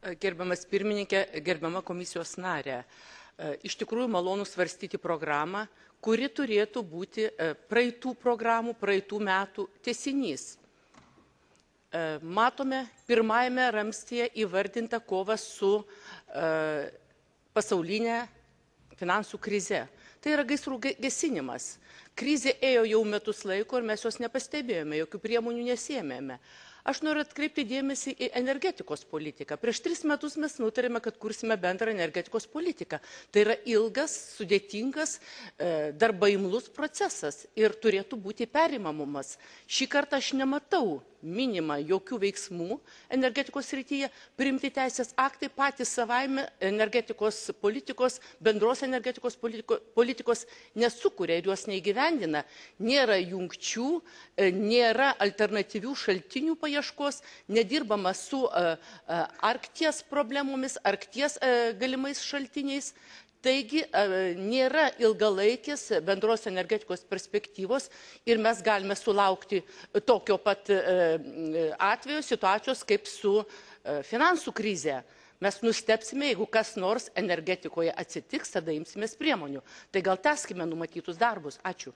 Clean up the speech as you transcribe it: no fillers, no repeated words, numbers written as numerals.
Gerbiamas pirmininkė, gerbiama komisijos narė. Iš tikrųjų malonu svarstyti programą, kuri turėtų būti praeitų programų, praeitų metų tęsinys. Matome pirmajame ramstyje įvardinta kova su pasaulinė finansų krize. Tai yra gaisrų gesinimas. Krizė ėjo jau metus laiko ir mes jos nepastebėjome, jokių priemonių nesėmėme. Aš noriu atkreipti dėmesį į energetikos politiką. Prieš 3 metus mes nutarėme, kad kursime bendrą energetikos politiką. Tai yra ilgas, sudėtingas, darbaimlus procesas ir turėtų būti perimamumas. Šį kartą aš nematau minima jokių veiksmų energetikos srityje, priimti teisės aktai patys savaime energetikos politikos, bendros energetikos politikos nesukuria ir juos neįgyvendina. Nėra jungčių, nėra alternatyvių šaltinių paieškos, nedirbama su Arkties problemomis, Arkties galimais šaltiniais. Taigi nėra ilgalaikės bendros energetikos perspektyvos ir mes galime sulaukti tokio pat atveju situacijos kaip su finansų krize. Mes nustebsime, jeigu kas nors energetikoje atsitiks, tada imsimės priemonių. Tai gal tęskime numatytus darbus. Ačiū.